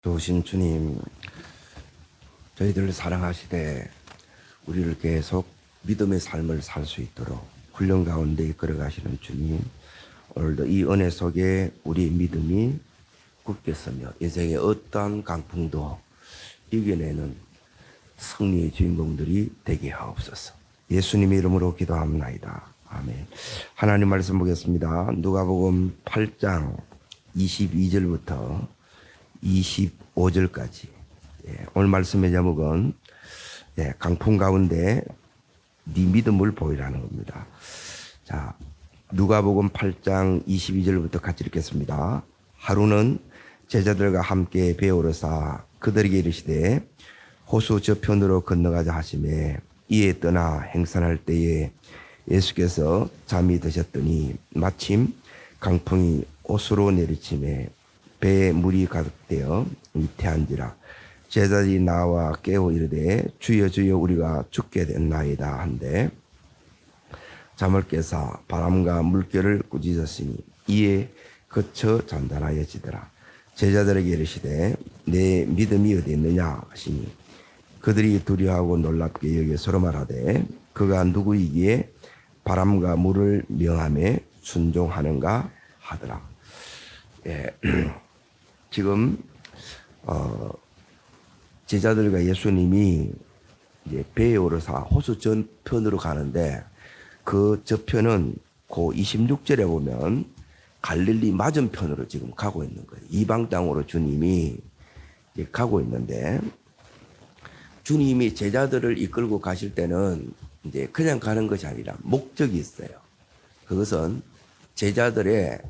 좋으신 주님, 저희들을 사랑하시되 우리를 계속 믿음의 삶을 살 수 있도록 훈련 가운데 이끌어 가시는 주님, 오늘도 이 은혜 속에 우리의 믿음이 굳게 서며 인생의 어떠한 강풍도 이겨내는 승리의 주인공들이 되게 하옵소서. 예수님의 이름으로 기도합나이다. 아멘. 하나님 말씀 보겠습니다. 누가복음 8장 22절부터 25절까지. 오늘 말씀의 제목은 강풍 가운데 네 믿음을 보이라는 겁니다. 자, 누가복음 8장 22절부터 같이 읽겠습니다. 하루는 제자들과 함께 배에 오르사 그들에게 이르시되 호수 저편으로 건너가자 하시매 이에 떠나 행선할 때에 예수께서 잠이 드셨더니 마침 강풍이 호수로 내리치매 배에 물이 가득되어 밑에 앉으라. 제자들이 나와 깨워 이르되 주여 주여 우리가 죽게 됐나이다 한데 잠을 깨사 바람과 물결을 꾸짖었으니 이에 그쳐 잔잔하여지더라. 제자들에게 이르시되 내 믿음이 어디 있느냐 하시니 그들이 두려워하고 놀랍게 여겨 서로 말하되 그가 누구이기에 바람과 물을 명함에 순종하는가 하더라. 지금 제자들과 예수님이 이제 배에 오르사 호수 저편으로 가는데 그 저편은 그 26절에 보면 갈릴리 맞은편으로 지금 가고 있는 거예요. 이방 땅으로 주님이 이제 가고 있는데 주님이 제자들을 이끌고 가실 때는 이제 그냥 가는 것이 아니라 목적이 있어요. 그것은 제자들의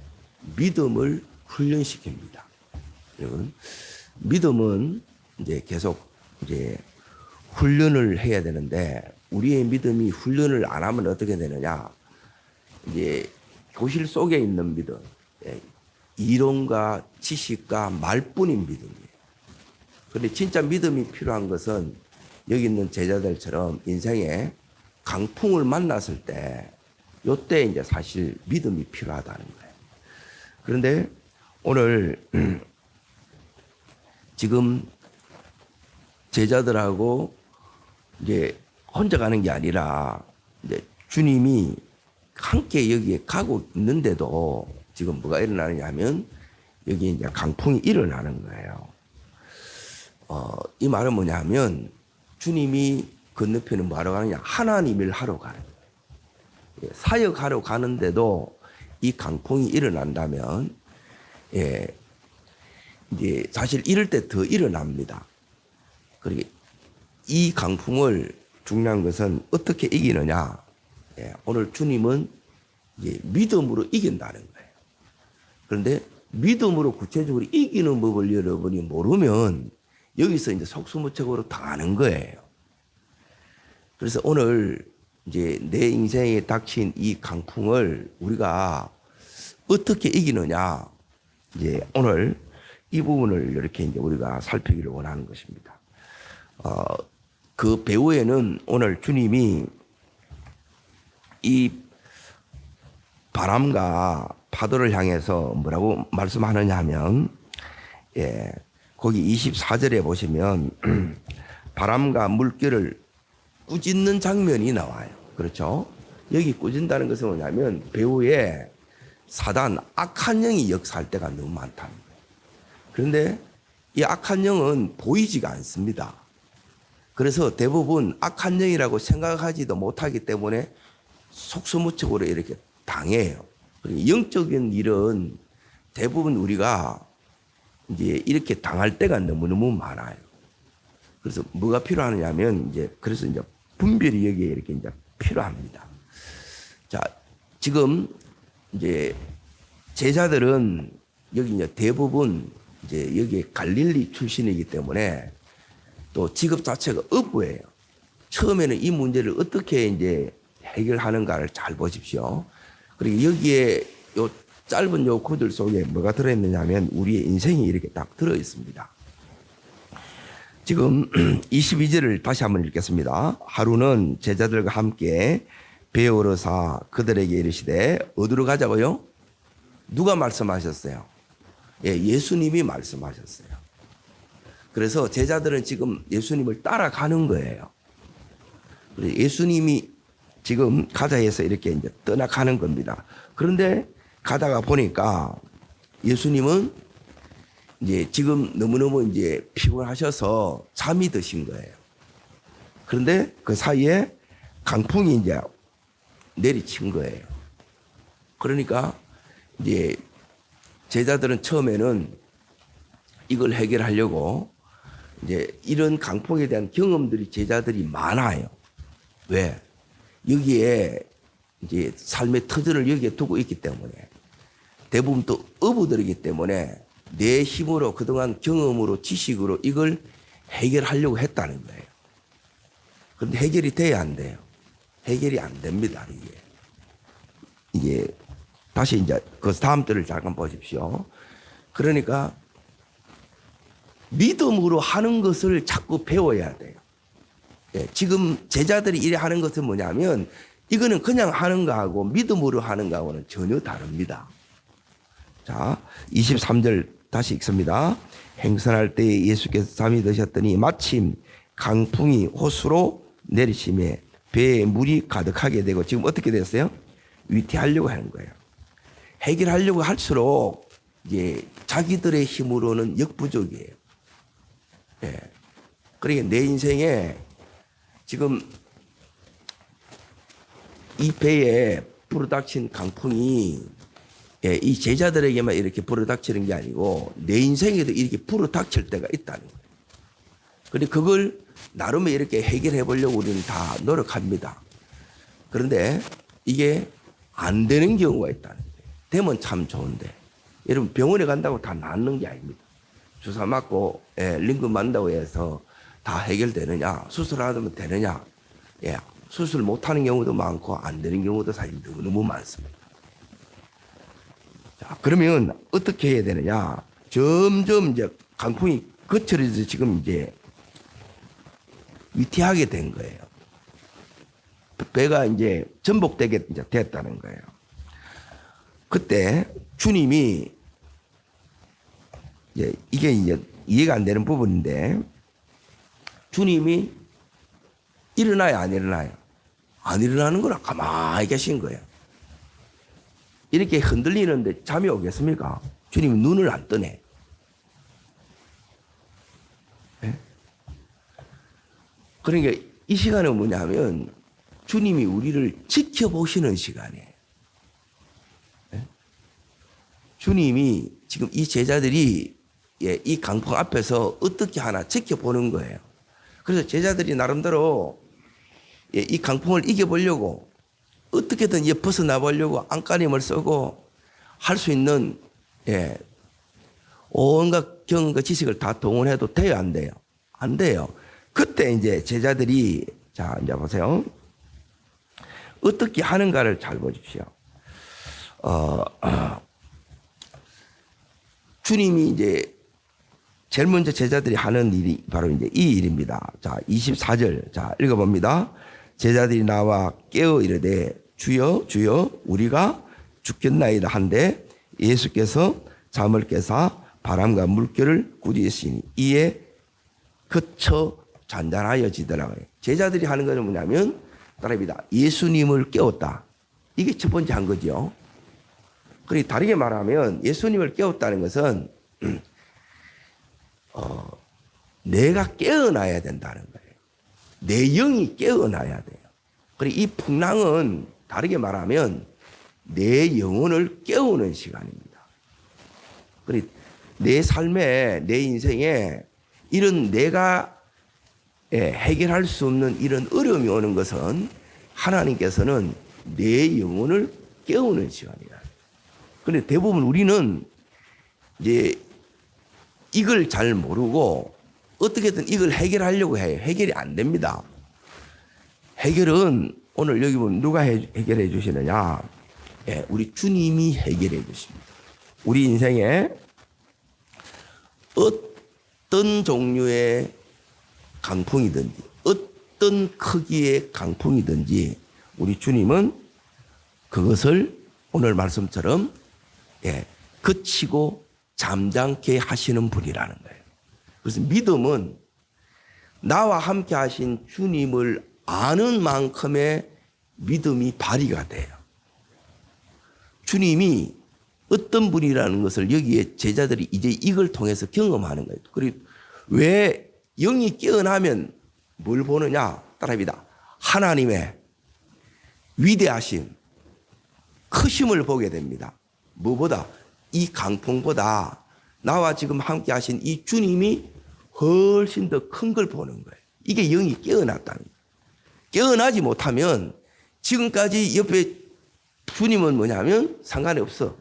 믿음을 훈련시킵니다. 여러분, 믿음은 이제 계속 이제 훈련을 해야 되는데 우리의 믿음이 훈련을 안 하면 어떻게 되느냐? 이제 교실 속에 있는 믿음, 이론과 지식과 말뿐인 믿음이에요. 그런데 진짜 믿음이 필요한 것은 여기 있는 제자들처럼 인생에 강풍을 만났을 때 요때 이제 사실 믿음이 필요하다는 거예요. 그런데 오늘 지금 제자들하고 이제 혼자 가는 게 아니라 이제 주님이 함께 여기에 가고 있는데도 지금 뭐가 일어나느냐 하면 여기 이제 강풍이 일어나는 거예요. 이 말은 뭐냐 하면 주님이 건너편은 뭐하러 가느냐? 하나님 일 하러 가는 거예요. 사역하러 가는데도 이 강풍이 일어난다면 이제 사실 이럴 때 더 일어납니다. 그리고 이 강풍을 중요한 것은 어떻게 이기느냐? 오늘 주님은 이제 믿음으로 이긴다는 거예요. 그런데 믿음으로 구체적으로 이기는 법을 여러분이 모르면 여기서 이제 속수무책으로 당하는 거예요. 그래서 오늘 이제 내 인생에 닥친 이 강풍을 우리가 어떻게 이기느냐? 이제 오늘 이 부분을 이렇게 이제 우리가 살피기를 원하는 것입니다. 그 배후에는 오늘 주님이 이 바람과 파도를 향해서 뭐라고 말씀하느냐 하면, 거기 24절에 보시면 바람과 물결을 꾸짖는 장면이 나와요. 그렇죠? 여기 꾸짖는다는 것은 뭐냐면 배후에 사단, 악한 영이 역사할 때가 너무 많다는 거예요. 그런데 이 악한 영은 보이지가 않습니다. 그래서 대부분 악한 영이라고 생각하지도 못하기 때문에 속수무책으로 이렇게 당해요. 영적인 일은 대부분 우리가 이제 이렇게 당할 때가 너무너무 많아요. 그래서 뭐가 필요하냐면 그래서 이제 분별이 여기에 이렇게 이제 필요합니다. 자, 지금 이제 제자들은 여기 이제 대부분 이제 여기 갈릴리 출신이기 때문에 또 직업 자체가 어부예요. 처음에는 이 문제를 어떻게 이제 해결하는가를 잘 보십시오. 그리고 여기에 요 짧은 요 구절 속에 뭐가 들어있느냐면 우리의 인생이 이렇게 딱 들어 있습니다. 지금 22절을 다시 한번 읽겠습니다. 하루는 제자들과 함께 배에 오르사 그들에게 이르시되 어디로 가자고요? 누가 말씀하셨어요? 예수님이 말씀하셨어요. 그래서 제자들은 지금 예수님을 따라가는 거예요. 예수님이 지금 가자 해서 이렇게 이제 떠나가는 겁니다. 그런데 가다가 보니까 예수님은 이제 지금 너무너무 이제 피곤하셔서 잠이 드신 거예요. 그런데 그 사이에 강풍이 이제 내리친 거예요. 그러니까 이제 제자들은 처음에는 이걸 해결하려고 이제 이런 강풍에 대한 경험들이 제자들이 많아요. 왜? 여기에 이제 삶의 터전을 여기에 두고 있기 때문에 대부분 또 어부들이기 때문에 내 힘으로 그동안 경험으로 지식으로 이걸 해결하려고 했다는 거예요. 그런데 해결이 돼야 안 돼요. 해결이 안 됩니다. 이게 다시 이제 그 다음 절을 잠깐 보십시오. 그러니까 믿음으로 하는 것을 자꾸 배워야 돼요. 예, 지금 제자들이 이래 하는 것은 뭐냐면 이거는 그냥 하는 거하고 믿음으로 하는 거하고는 전혀 다릅니다. 자, 23절 다시 읽습니다. 행선할 때에 예수께서 잠이 드셨더니 마침 강풍이 호수로 내리심에 배에 물이 가득하게 되고 지금 어떻게 됐어요? 위태하려고 하는 거예요. 해결하려고 할수록 이제 자기들의 힘으로는 역부족이에요. 예. 그러니까 내 인생에 지금 이 배에 불어닥친 강풍이 이 제자들에게만 이렇게 불어닥치는 게 아니고 내 인생에도 이렇게 불어닥칠 때가 있다는 거예요. 그런데 그걸 나름의 이렇게 해결해 보려고 우리는 다 노력합니다. 그런데 이게 안 되는 경우가 있다는 거예요. 되면 참 좋은데 여러분 병원에 간다고 다 낫는 게 아닙니다. 주사 맞고 링거 맞는다고 해서 다 해결되느냐, 수술하면 되느냐, 수술 못하는 경우도 많고 안 되는 경우도 사실 너무 많습니다. 자, 그러면 어떻게 해야 되느냐? 점점 이제 강풍이 거칠어져서 지금 이제 위태하게 된 거예요. 배가 이제 전복되게 이제 됐다는 거예요. 그때 주님이 이게 이제 이해가 안 되는 부분인데 주님이 일어나요, 안 일어나요? 안 일어나는 거라 가만히 계신 거예요. 이렇게 흔들리는데 잠이 오겠습니까? 주님이 눈을 안 뜨네. 네? 그러니까 이 시간은 뭐냐면 주님이 우리를 지켜보시는 시간이에요. 네? 주님이 지금 이 제자들이 이 강풍 앞에서 어떻게 하나 지켜보는 거예요. 그래서 제자들이 나름대로 이 강풍을 이겨보려고 어떻게든 벗어나 보려고 안간힘을 쓰고 할 수 있는 온갖 경험과 지식을 다 동원해도 돼요, 안 돼요? 안 돼요. 그때 이제 제자들이 자 이제 보세요. 어떻게 하는가를 잘 보십시오. 주님이 이제 제일 먼저 제자들이 하는 일이 바로 이제 이 일입니다. 자, 24절. 자, 읽어봅니다. 제자들이 나와 깨어 이르되 주여, 주여, 우리가 죽겠나이다 한데 예수께서 잠을 깨사 바람과 물결을 꾸짖으시니 이에 그쳐 잔잔하여지더라고요. 제자들이 하는 것은 뭐냐면 따라합니다. 예수님을 깨웠다. 이게 첫 번째 한 거죠. 그리고 다르게 말하면 예수님을 깨웠다는 것은 내가 깨어나야 된다는 거예요. 내 영이 깨어나야 돼요. 그리고 이 풍랑은 다르게 말하면 내 영혼을 깨우는 시간입니다. 그리고 내 삶에, 내 인생에 이런 내가 해결할 수 없는 이런 어려움이 오는 것은 하나님께서는 내 영혼을 깨우는 시간이다. 그런데 대부분 우리는 이제 이걸 잘 모르고 어떻게든 이걸 해결하려고 해요. 해결이 안 됩니다. 해결은 오늘 여기 보면 누가 해결해 주시느냐? 우리 주님이 해결해 주십니다. 우리 인생에 어떤 종류의 강풍이든지 어떤 크기의 강풍이든지 우리 주님은 그것을 오늘 말씀처럼 그치고 잠잠케 하시는 분이라는 거예요. 그래서 믿음은 나와 함께 하신 주님을 아는 만큼의 믿음이 발휘가 돼요. 주님이 어떤 분이라는 것을 여기에 제자들이 이제 이걸 통해서 경험하는 거예요. 그리고 왜 영이 깨어나면 뭘 보느냐? 따라합니다. 하나님의 위대하심, 크심을 보게 됩니다. 무엇보다 이 강풍보다 나와 지금 함께 하신 이 주님이 훨씬 더 큰 걸 보는 거예요. 이게 영이 깨어났다는 거예요. 깨어나지 못하면 지금까지 옆에 주님은 뭐냐면 상관이 없어.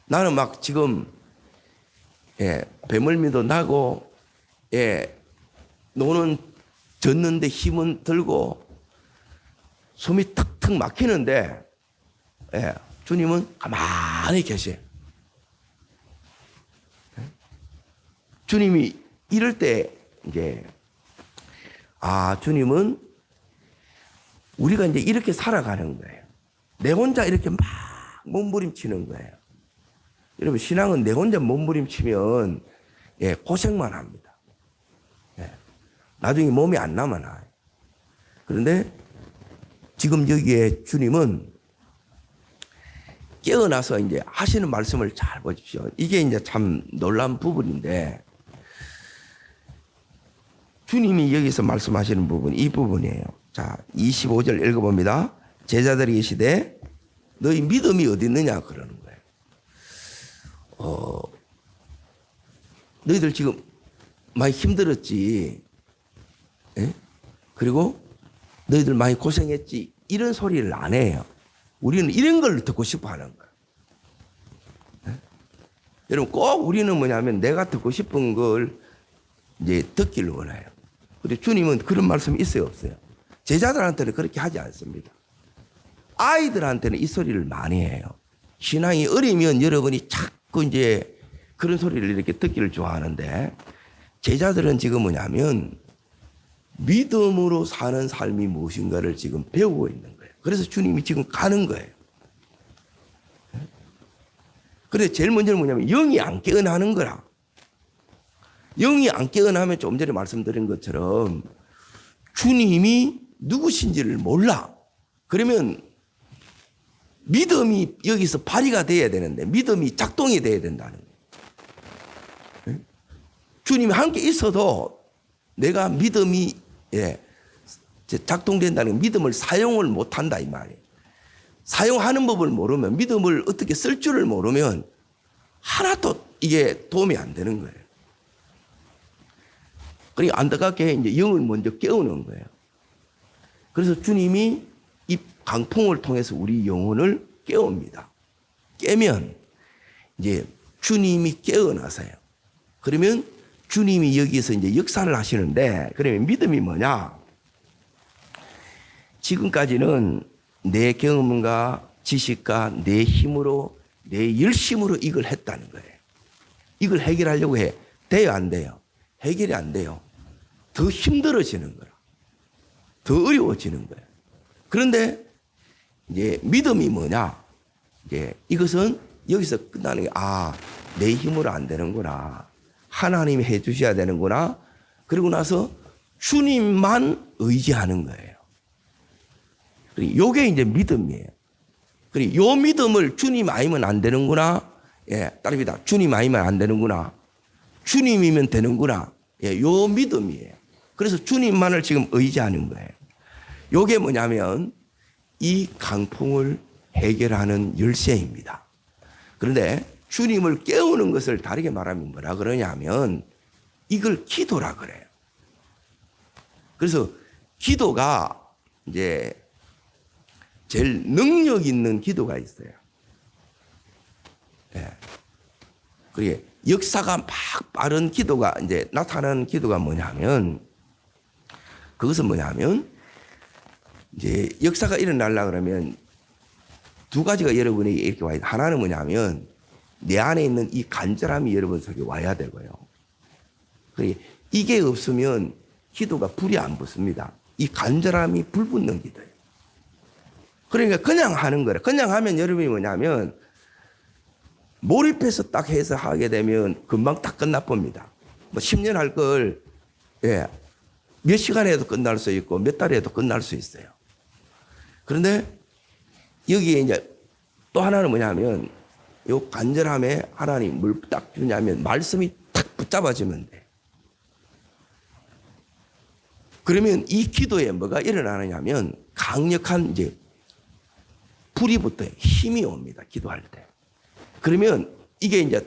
나는 막 지금 배멀미도 나고 노는 젖는데 힘은 들고 숨이 턱턱 막히는데 주님은 가만히 계세요. 주님이 이럴 때 이제 주님은 우리가 이제 이렇게 살아가는 거예요. 내 혼자 이렇게 막 몸부림치는 거예요. 여러분 신앙은 내 혼자 몸부림치면 고생만 합니다. 나중에 몸이 안 남아나요. 그런데 지금 여기에 주님은 깨어나서 이제 하시는 말씀을 잘 보십시오. 이게 이제 참 놀라운 부분인데 주님이 여기서 말씀하시는 부분이 이 부분이에요. 자, 25절 읽어봅니다. 제자들이 계시되 너희 믿음이 어디 있느냐 그러는 거예요. 너희들 지금 많이 힘들었지. 그리고 너희들 많이 고생했지. 이런 소리를 안 해요. 우리는 이런 걸 듣고 싶어 하는 거예요. 여러분 꼭 우리는 뭐냐면 내가 듣고 싶은 걸 이제 듣기를 원해요. 그런데 주님은 그런 말씀이 있어요, 없어요? 제자들한테는 그렇게 하지 않습니다. 아이들한테는 이 소리를 많이 해요. 신앙이 어리면 여러분이 자꾸 이제 그런 소리를 이렇게 듣기를 좋아하는데 제자들은 지금 뭐냐면 믿음으로 사는 삶이 무엇인가를 지금 배우고 있는 거예요. 그래서 주님이 지금 가는 거예요. 그래서 제일 먼저는 뭐냐면 영이 안 깨어나는 거라. 영이 안 깨어나면 좀 전에 말씀드린 것처럼 주님이 누구신지를 몰라. 그러면 믿음이 여기서 발휘가 돼야 되는데 믿음이 작동이 돼야 된다는 거예요. 주님이 함께 있어도 내가 믿음이 작동된다는 믿음을 사용을 못한다 이 말이에요. 사용하는 법을 모르면 믿음을 어떻게 쓸 줄을 모르면 하나도 이게 도움이 안 되는 거예요. 그러니까 안타깝게 이제 영을 먼저 깨우는 거예요. 그래서 주님이 이 강풍을 통해서 우리 영혼을 깨웁니다. 깨면 이제 주님이 깨어나서요. 그러면 주님이 여기서 이제 역사를 하시는데 그러면 믿음이 뭐냐? 지금까지는 내 경험과 지식과 내 힘으로 내 열심으로 이걸 했다는 거예요. 이걸 해결하려고 해. 돼요, 안 돼요? 해결이 안 돼요. 더 힘들어지는 거라. 더 어려워지는 거예요. 그런데 이제 믿음이 뭐냐? 이제 이것은 여기서 끝나는 게 내 힘으로 안 되는구나. 하나님이 해 주셔야 되는구나. 그리고 나서 주님만 의지하는 거예요. 요게 이제 믿음이에요. 그리고 요 믿음을 주님 아니면 안 되는구나. 따릅니다. 주님 아니면 안 되는구나. 주님이면 되는구나. 요 믿음이에요. 그래서 주님만을 지금 의지하는 거예요. 요게 뭐냐면 이 강풍을 해결하는 열쇠입니다. 그런데 주님을 깨우는 것을 다르게 말하면 뭐라 그러냐면 이걸 기도라 그래요. 그래서 기도가 이제 제일 능력 있는 기도가 있어요. 그게 역사가 막 빠른 기도가 이제 나타나는 기도가 뭐냐면 그것은 뭐냐면 이제 역사가 일어나려고 그러면 두 가지가 여러분에게 이렇게 와야 돼. 하나는 뭐냐면 내 안에 있는 이 간절함이 여러분 속에 와야 되고요. 이게 없으면 기도가 불이 안 붙습니다. 이 간절함이 불 붙는 기도예요. 그러니까 그냥 하는 거래. 그냥 하면 여러분이 뭐냐면 몰입해서 딱 해서 하게 되면 금방 딱 끝나봅니다. 뭐 10년 할 걸, 예, 몇 시간에도 끝날 수 있고 몇 달에도 끝날 수 있어요. 그런데 여기에 이제 또 하나는 뭐냐면 요 간절함에 하나님 뭘 딱 주냐면 말씀이 탁 붙잡아지면 돼. 그러면 이 기도에 뭐가 일어나느냐면 강력한 이제 불이 붙어요. 힘이 옵니다. 기도할 때. 그러면 이게 이제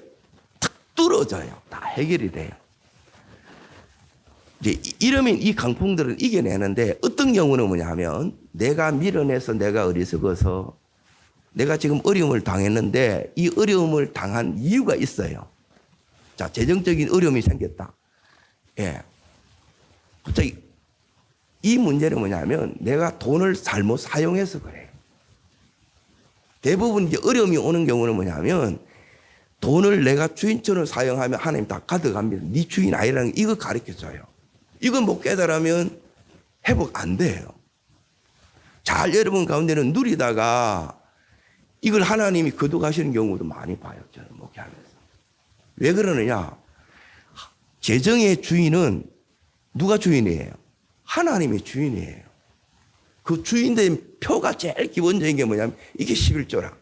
탁 뚫어져요. 다 해결이 돼요. 이제 이러면 이 강풍들을 이겨내는데 어떤 경우는 뭐냐면 내가 밀어내서 내가 어리석어서 내가 지금 어려움을 당했는데 이 어려움을 당한 이유가 있어요. 자, 재정적인 어려움이 생겼다. 예. 갑자기 이 문제는 뭐냐면 내가 돈을 잘못 사용해서 그래요. 대부분 이제 어려움이 오는 경우는 뭐냐면 돈을 내가 주인처럼 사용하면 하나님 다 가져갑니다. 네 주인 아니라는 이거 가르쳐줘요. 이건 못 깨달으면 회복 안 돼요. 잘 여러분 가운데는 누리다가 이걸 하나님이 거둬가시는 경우도 많이 봐요. 저는 목회하면서. 왜 그러느냐? 재정의 주인은 누가 주인이에요? 하나님이 주인이에요. 그 주인된 표가 제일 기본적인 게 뭐냐면 이게 11조라.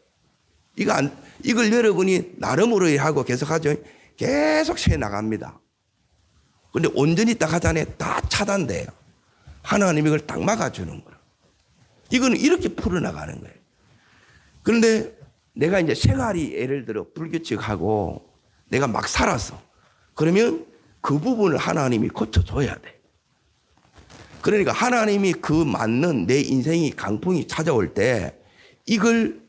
이걸 여러분이 나름으로 하고 계속 하죠. 계속 새 나갑니다. 근데 온전히 딱 하자니 다 차단돼요. 하나님이 이걸 딱 막아주는 거예요. 이거는 이렇게 풀어나가는 거예요. 그런데 내가 이제 생활이 예를 들어 불규칙하고 내가 막 살았어. 그러면 그 부분을 하나님이 고쳐줘야 돼. 그러니까 하나님이 그 맞는 내 인생이 강풍이 찾아올 때 이걸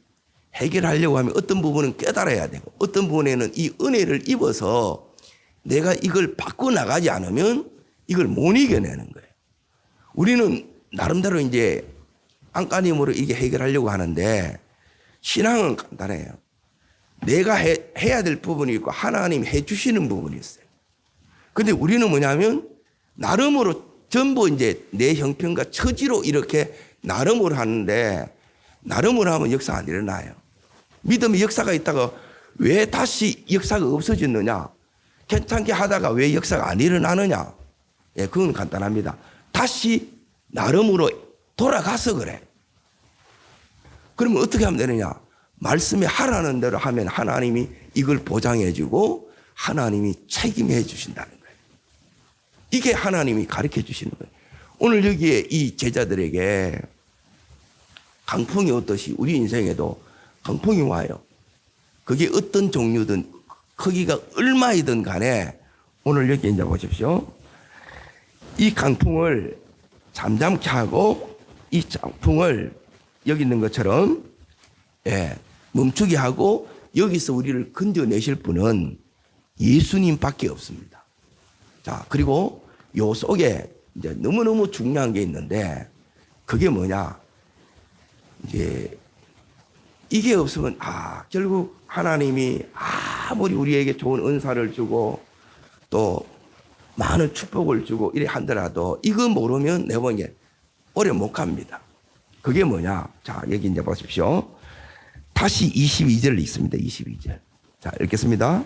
해결하려고 하면 어떤 부분은 깨달아야 되고 어떤 부분에는 이 은혜를 입어서 내가 이걸 바꿔나가지 않으면 이걸 못 이겨내는 거예요. 우리는 나름대로 이제 안간힘으로 이게 해결하려고 하는데 신앙은 간단해요. 내가 해야 될 부분이 있고 하나님 해주시는 부분이 있어요. 근데 우리는 뭐냐면 나름으로 전부 이제 내 형편과 처지로 이렇게 나름으로 하는데 나름으로 하면 역사 안 일어나요. 믿음의 역사가 있다가 왜 다시 역사가 없어졌느냐? 괜찮게 하다가 왜 역사가 안 일어나느냐? 예, 그건 간단합니다. 다시 나름으로 돌아가서 그래. 그러면 어떻게 하면 되느냐? 말씀이 하라는 대로 하면 하나님이 이걸 보장해 주고 하나님이 책임해 주신다는 거예요. 이게 하나님이 가르쳐 주시는 거예요. 오늘 여기에 이 제자들에게 강풍이 오듯이 우리 인생에도 강풍이 와요. 그게 어떤 종류든 크기가 얼마이든 간에 오늘 여기 이제 보십시오. 이 강풍을 잠잠케 하고 이 강풍을 여기 있는 것처럼 멈추게 하고 여기서 우리를 건져내실 분은 예수님밖에 없습니다. 자, 그리고 요 속에 이제 너무너무 중요한 게 있는데 그게 뭐냐? 이제 이게 없으면 결국 하나님이 아무리 우리에게 좋은 은사를 주고 또 많은 축복을 주고 이래 한더라도 이거 모르면 내가 보기에 오래 못 갑니다. 그게 뭐냐? 자, 여기 이제 보십시오. 다시 22절 읽습니다. 22절. 자, 읽겠습니다.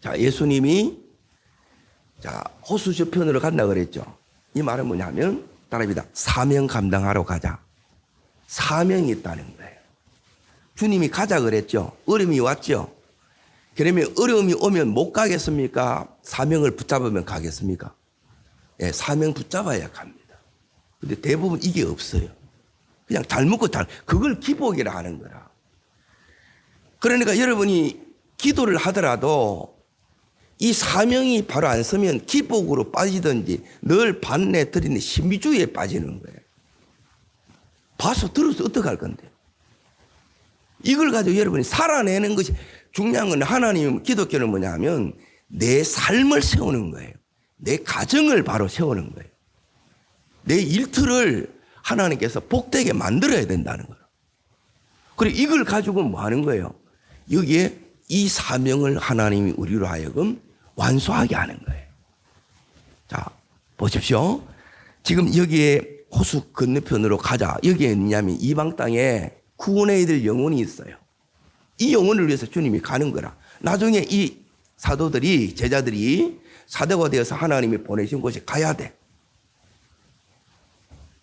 자, 예수님이 호수 저편으로 간다 그랬죠. 이 말은 뭐냐면 따라합니다. 사명 감당하러 가자. 사명이 있다는 거예요. 주님이 가자 그랬죠. 어려움이 왔죠. 그러면 어려움이 오면 못 가겠습니까? 사명을 붙잡으면 가겠습니까? 예, 사명 붙잡아야 갑니다. 근데 대부분 이게 없어요. 그냥 잘 먹고 그걸 기복이라 하는 거라. 그러니까 여러분이 기도를 하더라도 이 사명이 바로 안 서면 기복으로 빠지든지 늘 반내 들이는 신비주의에 빠지는 거예요. 봐서 들어서 어떡할 건데. 이걸 가지고 여러분이 살아내는 것이 중요한 건 하나님 기독교는 뭐냐 하면 내 삶을 세우는 거예요. 내 가정을 바로 세우는 거예요. 내 일터를 하나님께서 복되게 만들어야 된다는 거예요. 그리고 이걸 가지고 뭐 하는 거예요? 여기에 이 사명을 하나님이 우리로 하여금 완수하게 하는 거예요. 자, 보십시오. 지금 여기에 호수 건너편으로 가자. 여기에 있냐면 이방 땅에 구원해야 될 영혼이 있어요. 이 영혼을 위해서 주님이 가는 거라. 나중에 이 사도들이, 제자들이 사도가 되어서 하나님이 보내신 곳에 가야 돼.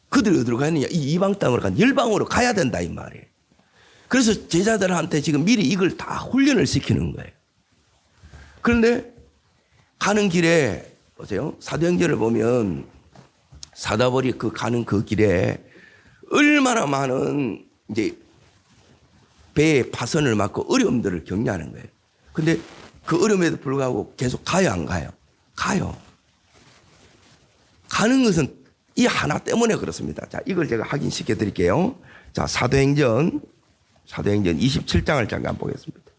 그들이 어디로 가느냐? 이 이방 땅으로 간 열방으로 가야 된다 이 말이에요. 그래서 제자들한테 지금 미리 이걸 다 훈련을 시키는 거예요. 그런데 가는 길에 보세요. 사도행전을 보면 사도벌이 가는 그 길에 얼마나 많은 이제 배에 파선을 맞고 어려움들을 격려하는 거예요. 근데 그 어려움에도 불구하고 계속 가요, 안 가요? 가요. 가는 것은 이 하나 때문에 그렇습니다. 자, 이걸 제가 확인시켜 드릴게요. 자, 사도행전 27장을 잠깐 보겠습니다.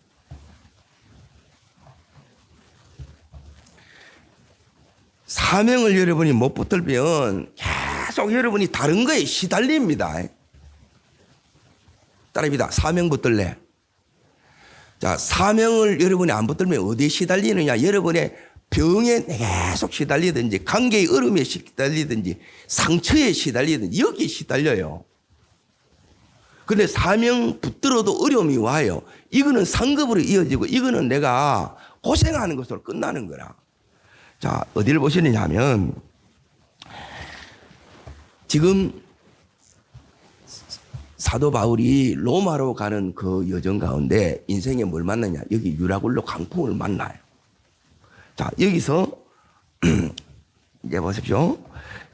사명을 여러분이 못 붙들면 계속 여러분이 다른 거에 시달립니다. 따라합니다. 사명 붙들래. 자, 사명을 여러분이 안 붙들면 어디에 시달리느냐? 여러분의 병에 계속 시달리든지, 관계의 얼음에 시달리든지, 상처에 시달리든지, 여기에 시달려요. 근데 사명 붙들어도 어려움이 와요. 이거는 상급으로 이어지고, 이거는 내가 고생하는 것으로 끝나는 거라. 자, 어디를 보시느냐 하면, 지금 사도 바울이 로마로 가는 그 여정 가운데 인생에 뭘 만나냐? 여기 유라굴로 강풍을 만나요. 자, 여기서 이제 보십시오.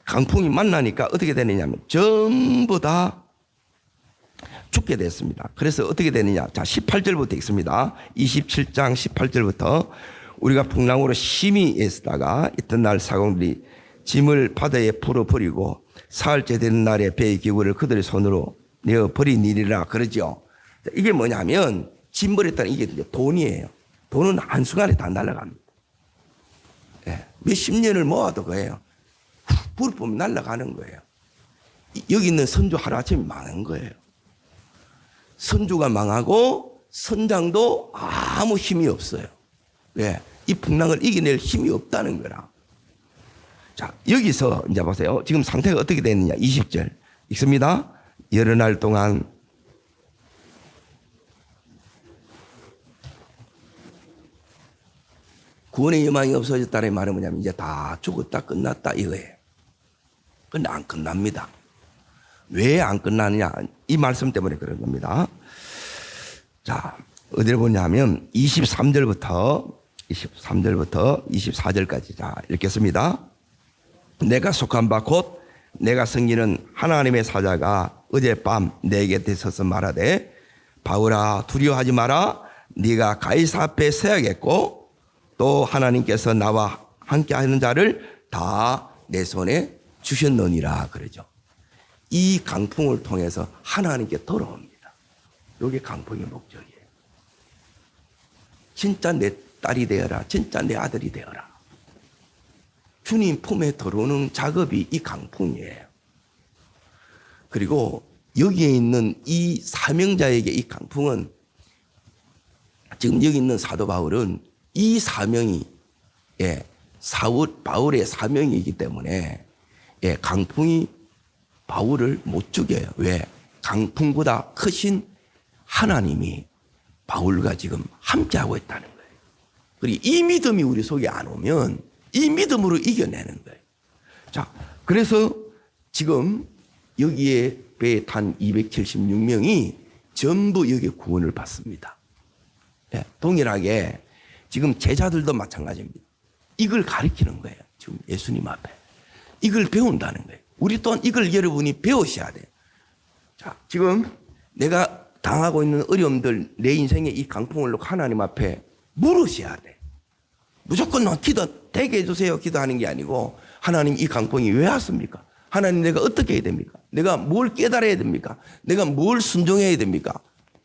강풍이 만나니까 어떻게 되느냐 하면 전부 다 죽게 됐습니다. 그래서 어떻게 되느냐? 자, 18절부터 읽습니다. 27장 18절부터 우리가 풍랑으로 심히 애쓰다가 이튿날 사공들이 짐을 바다에 풀어버리고 사흘째 되는 날에 배의 기구를 그들의 손으로 내어 버린 일이라 그러죠. 이게 뭐냐면 짐 버렸다는 이게 돈이에요. 돈은 한순간에 다 날아갑니다. 예, 몇십 년을 모아도 그래요. 불 보면 날아가는 거예요. 여기 있는 선주 하루아침에 망한 거예요. 선주가 망하고 선장도 아무 힘이 없어요. 왜? 이 풍랑을 이겨낼 힘이 없다는 거라. 자, 여기서 이제 보세요. 지금 상태가 어떻게 됐느냐. 20절 읽습니다. 여러 날 동안 구원의 희망이 없어졌다는 말은 뭐냐면 이제 다 죽었다 끝났다 이거예요. 근데 안 끝납니다. 왜 안 끝나느냐? 이 말씀 때문에 그런 겁니다. 자, 어디를 보냐면 23절부터 24절까지 자, 읽겠습니다. 내가 속한 바 곧 내가 섬기는 하나님의 사자가 어젯밤 내 곁에 서서 말하되 바울아 두려워하지 마라. 네가 가이사 앞에 서야겠고 또 하나님께서 나와 함께 하는 자를 다 내 손에 주셨느니라 그러죠. 이 강풍을 통해서 하나님께 돌아옵니다. 이게 강풍의 목적이에요. 진짜 내 딸이 되어라. 진짜 내 아들이 되어라. 주님 품에 들어오는 작업이 이 강풍이에요. 그리고 여기에 있는 이 사명자에게 이 강풍은 지금 여기 있는 사도 바울은 이 사명이 바울의 사명이기 때문에 강풍이 바울을 못 죽여요. 왜? 강풍보다 크신 하나님이 바울과 지금 함께하고 있다는 거예요. 그리고 이 믿음이 우리 속에 안 오면 이 믿음으로 이겨내는 거예요. 자, 그래서 지금 여기에 배에 탄 276명이 전부 여기에 구원을 받습니다. 동일하게 지금 제자들도 마찬가지입니다. 이걸 가르치는 거예요. 지금 예수님 앞에. 이걸 배운다는 거예요. 우리 또한 이걸 여러분이 배우셔야 돼요. 자, 지금 내가 당하고 있는 어려움들, 내 인생의 이 강풍을 놓고 하나님 앞에 물으셔야 돼. 무조건 기도 되게 해주세요 기도하는 게 아니고 하나님 이 강풍이 왜 왔습니까? 하나님 내가 어떻게 해야 됩니까? 내가 뭘 깨달아야 됩니까? 내가 뭘 순종해야 됩니까?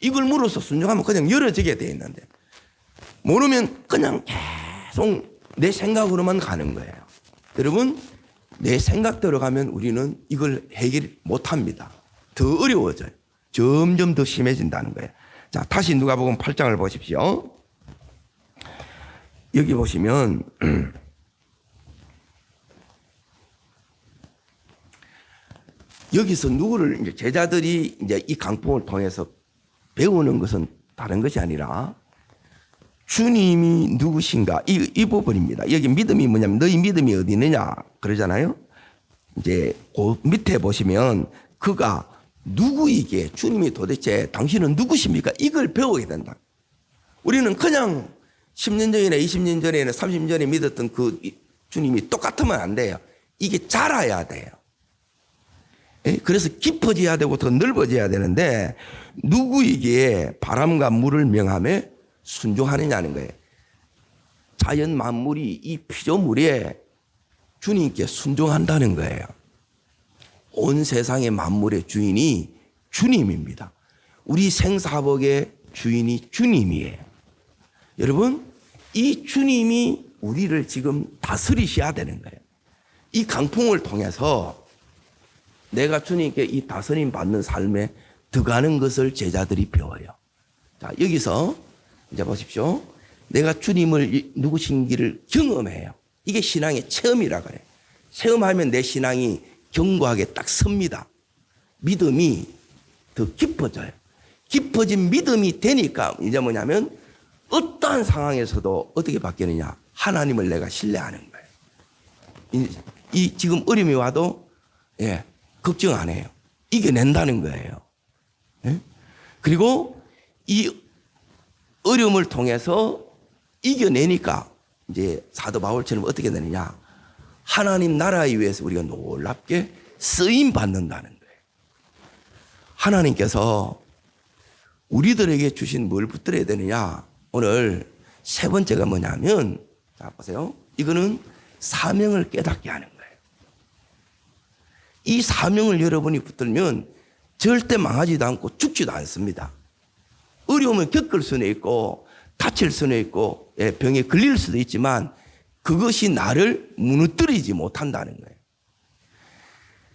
이걸 물어서 순종하면 그냥 열어지게 돼 있는데 모르면 그냥 계속 내 생각으로만 가는 거예요. 여러분 내 생각대로 가면 우리는 이걸 해결 못합니다. 더 어려워져요. 점점 더 심해진다는 거예요. 자, 다시 누가복음 8장을 보십시오. 여기 보시면 여기서 누구를 이제 제자들이 이제 이 강풍을 통해서 배우는 것은 다른 것이 아니라 주님이 누구신가 이 부분입니다. 여기 믿음이 뭐냐면 너희 믿음이 어디 있느냐 그러잖아요. 이제 그 밑에 보시면 그가 누구이게 주님이 도대체 당신은 누구십니까? 이걸 배우게 된다. 우리는 그냥 10년 전이나 20년 전이나 30년 전에 믿었던 그 주님이 똑같으면 안 돼요. 이게 자라야 돼요. 그래서 깊어져야 되고 더 넓어져야 되는데 누구에게 바람과 물을 명함에 순종하느냐는 거예요. 자연 만물이 이 피조물에 주님께 순종한다는 거예요. 온 세상의 만물의 주인이 주님입니다. 우리 생사복의 주인이 주님이에요. 여러분, 이 주님이 우리를 지금 다스리셔야 되는 거예요. 이 강풍을 통해서 내가 주님께 이 다스림 받는 삶에 들어가는 것을 제자들이 배워요. 자, 여기서 이제 보십시오. 내가 주님을 누구신지를 경험해요. 이게 신앙의 체험이라 그래요. 체험하면 내 신앙이 견고하게 딱 섭니다. 믿음이 더 깊어져요. 깊어진 믿음이 되니까 이제 뭐냐면 어떠한 상황에서도 어떻게 바뀌느냐. 하나님을 내가 신뢰하는 거예요. 이 지금 어려움이 와도 걱정 안 해요. 이겨낸다는 거예요. 그리고 이 어려움을 통해서 이겨내니까 이제 사도 바울처럼 어떻게 되느냐. 하나님 나라에 위해서 우리가 놀랍게 쓰임 받는다는 거예요. 하나님께서 우리들에게 주신 뭘 붙들어야 되느냐. 오늘 세 번째가 뭐냐면 자 보세요. 이거는 사명을 깨닫게 하는 거예요. 이 사명을 여러분이 붙들면 절대 망하지도 않고 죽지도 않습니다. 어려움을 겪을 수는 있고 다칠 수는 있고 병에 걸릴 수도 있지만 그것이 나를 무너뜨리지 못한다는 거예요.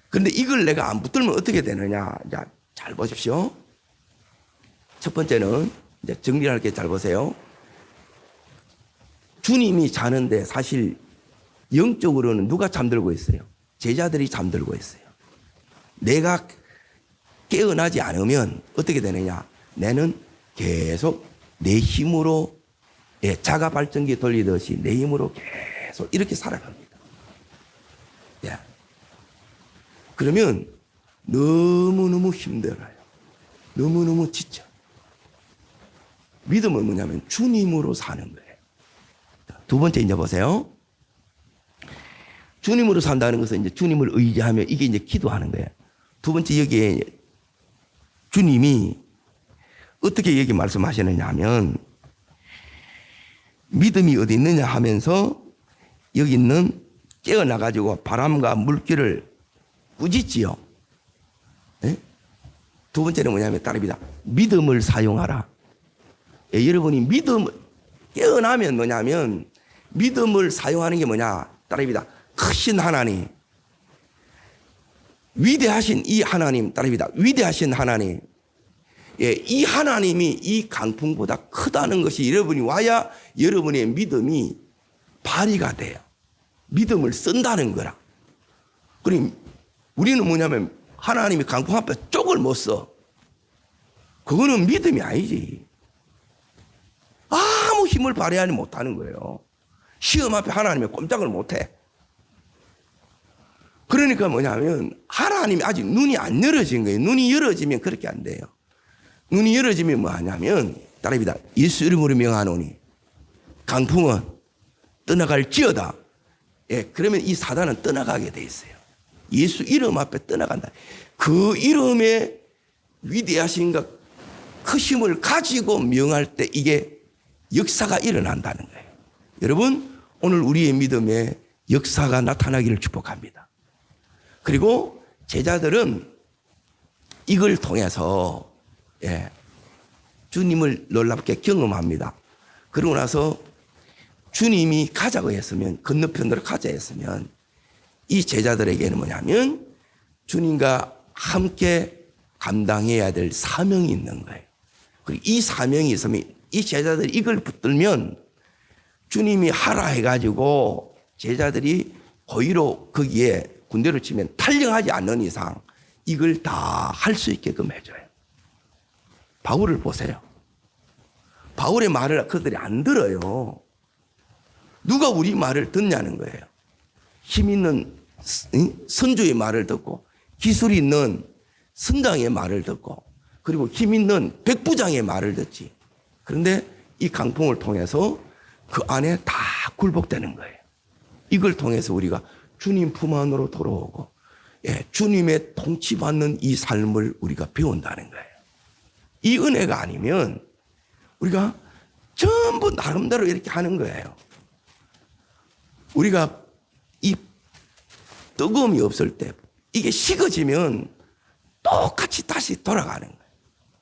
그런데 이걸 내가 안 붙들면 어떻게 되느냐. 자, 잘 보십시오. 첫 번째는 이제 정리할 게 잘 보세요. 주님이 자는데 사실 영적으로는 누가 잠들고 있어요? 제자들이 잠들고 있어요. 내가 깨어나지 않으면 어떻게 되느냐. 내는 계속 내 힘으로 자가 발전기 돌리듯이 내 힘으로 계속 이렇게 살아갑니다. 그러면 너무너무 힘들어요. 너무너무 지쳐. 믿음은 뭐냐면 주님으로 사는 거예요. 두 번째 이제 보세요. 주님으로 산다는 것은 이제 주님을 의지하며 이게 이제 기도하는 거예요. 두 번째 여기에 주님이 어떻게 여기 말씀하시느냐 하면 믿음이 어디 있느냐 하면서 여기 있는 깨어나가지고 바람과 물결을 꾸짖지요. 두 번째는 뭐냐면 따릅니다. 믿음을 사용하라. 여러분이 깨어나면 뭐냐면 믿음을 사용하는 게 뭐냐. 따릅니다. 크신 하나님. 위대하신 이 하나님. 따릅니다. 위대하신 하나님. 이 하나님이 이 강풍보다 크다는 것이 여러분이 와야 여러분의 믿음이 발휘가 돼요. 믿음을 쓴다는 거라. 그럼 우리는 뭐냐면 하나님이 강풍 앞에 쪽을 못 써. 그거는 믿음이 아니지. 아무 힘을 발휘하지 못하는 거예요. 시험 앞에 하나님이 꼼짝을 못해. 그러니까 뭐냐면 하나님이 아직 눈이 안 열어진 거예요. 눈이 열어지면 그렇게 안 돼요. 눈이 열어지면 뭐 하냐면 따릅니다. 예수 이름으로 명하노니 강풍은 떠나갈지어다. 그러면 이 사단은 떠나가게 돼 있어요. 예수 이름 앞에 떠나간다. 그 이름의 위대하신가 크심을 가지고 명할 때 이게 역사가 일어난다는 거예요. 여러분 오늘 우리의 믿음에 역사가 나타나기를 축복합니다. 그리고 제자들은 이걸 통해서 주님을 놀랍게 경험합니다. 그러고 나서 주님이 가자고 했으면 건너편으로 가자 했으면 이 제자들에게는 뭐냐면 주님과 함께 감당해야 될 사명이 있는 거예요. 그리고 이 사명이 있으면 이 제자들이 이걸 붙들면 주님이 하라 해가지고 제자들이 고의로 거기에 군대를 치면 탈령하지 않는 이상 이걸 다 할 수 있게끔 해줘요. 바울을 보세요. 바울의 말을 그들이 안 들어요. 누가 우리 말을 듣냐는 거예요. 힘 있는 선주의 말을 듣고 기술 있는 선장의 말을 듣고 그리고 힘 있는 백부장의 말을 듣지. 그런데 이 강풍을 통해서 그 안에 다 굴복되는 거예요. 이걸 통해서 우리가 주님 품 안으로 돌아오고 주님의 통치받는 이 삶을 우리가 배운다는 거예요. 이 은혜가 아니면 우리가 전부 나름대로 이렇게 하는 거예요. 우리가 이 뜨거움이 없을 때 이게 식어지면 똑같이 다시 돌아가는 거예요.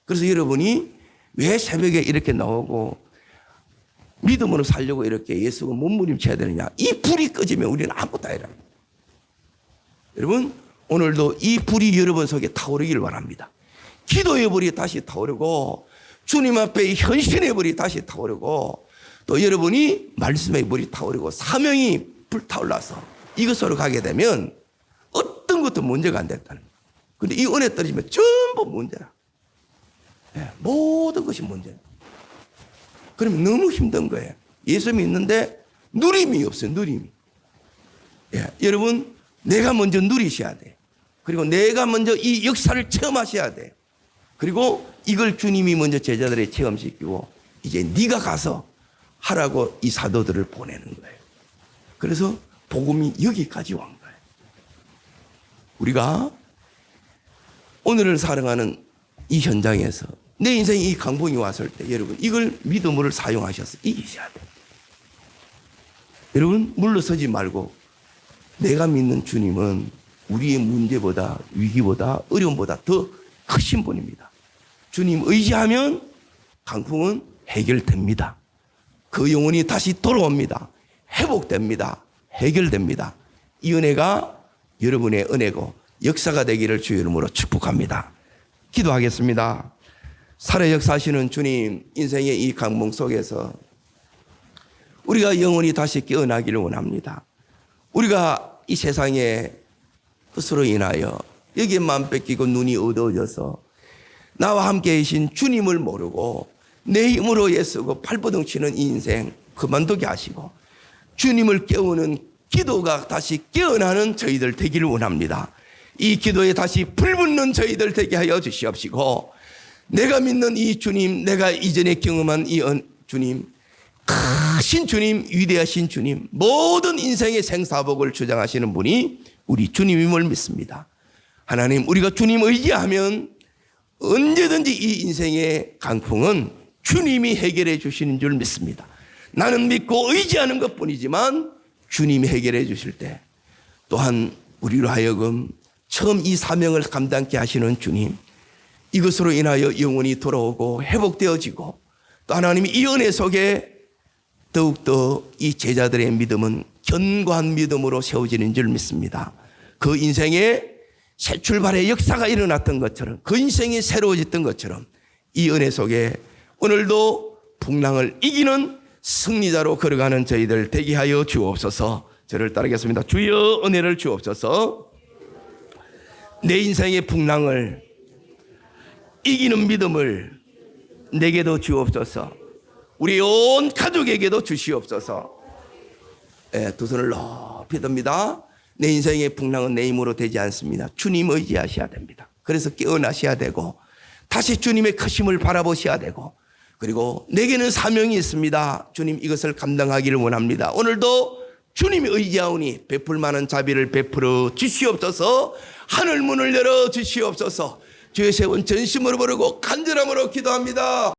그래서 여러분이 왜 새벽에 이렇게 나오고 믿음으로 살려고 이렇게 예수가 몸부림쳐야 되느냐. 이 불이 꺼지면 우리는 아무것도 아니라. 여러분 오늘도 이 불이 여러분 속에 타오르기를 바랍니다. 기도의 불이 다시 타오르고 주님 앞에 현신의 불이 다시 타오르고 또 여러분이 말씀의 불이 타오르고 사명이 불타올라서 이것으로 가게 되면 어떤 것도 문제가 안 됐다는 거예요. 그런데 이 은혜 떨어지면 전부 문제라. 모든 것이 문제예요. 그러면 너무 힘든 거예요. 예수 믿는데 누림이 없어요. 누림이. 여러분 내가 먼저 누리셔야 돼요. 그리고 내가 먼저 이 역사를 체험하셔야 돼요. 그리고 이걸 주님이 먼저 제자들에 체험시키고 이제 네가 가서 하라고 이 사도들을 보내는 거예요. 그래서 복음이 여기까지 온 거예요. 우리가 오늘을 살아가는 이 현장에서 내 인생에 이 강풍이 왔을 때 여러분 이걸 믿음으로 사용하셔서 이기셔야 돼요. 여러분 물러서지 말고 내가 믿는 주님은 우리의 문제보다 위기보다 어려움보다 더 크신 분입니다. 주님 의지하면 강풍은 해결됩니다. 그 영혼이 다시 돌아옵니다. 회복됩니다. 해결됩니다. 이 은혜가 여러분의 은혜고 역사가 되기를 주의 이름으로 축복합니다. 기도하겠습니다. 살아 역사하시는 주님, 인생의 이 강풍 속에서 우리가 영혼이 다시 깨어나기를 원합니다. 우리가 이 세상에 스스로 인하여 여기에 마음 뺏기고 눈이 어두워져서 나와 함께 계신 주님을 모르고 내 힘으로 애쓰고 발버둥치는 이 인생 그만두게 하시고 주님을 깨우는 기도가 다시 깨어나는 저희들 되기를 원합니다. 이 기도에 다시 불붙는 저희들 되게 하여 주시옵시고 내가 믿는 이 주님, 내가 이전에 경험한 이 주님, 크신 주님, 위대하신 주님, 모든 인생의 생사복을 주장하시는 분이 우리 주님임을 믿습니다. 하나님, 우리가 주님 의지하면 언제든지 이 인생의 강풍은 주님이 해결해 주시는 줄 믿습니다. 나는 믿고 의지하는 것뿐이지만 주님이 해결해 주실 때 또한 우리로 하여금 처음 이 사명을 감당케 하시는 주님, 이것으로 인하여 영혼이 돌아오고 회복되어지고 또 하나님이 이 은혜 속에 더욱더 이 제자들의 믿음은 견고한 믿음으로 세워지는 줄 믿습니다. 그 인생에 새 출발의 역사가 일어났던 것처럼 그 인생이 새로워졌던 것처럼 이 은혜 속에 오늘도 풍랑을 이기는 승리자로 걸어가는 저희들 되게 하여 주옵소서. 저를 따르겠습니다. 주여 은혜를 주옵소서. 내 인생의 풍랑을 이기는 믿음을 내게도 주옵소서. 우리 온 가족에게도 주시옵소서. 두 손을 높이 듭니다. 내 인생의 풍랑은 내 힘으로 되지 않습니다. 주님 의지하셔야 됩니다. 그래서 깨어나셔야 되고 다시 주님의 크심을 바라보셔야 되고 그리고 내게는 사명이 있습니다. 주님 이것을 감당하기를 원합니다. 오늘도 주님이 의지하오니 베풀 만한 자비를 베풀어 주시옵소서. 하늘 문을 열어 주시옵소서. 주의 세운 전심으로 부르고 간절함으로 기도합니다.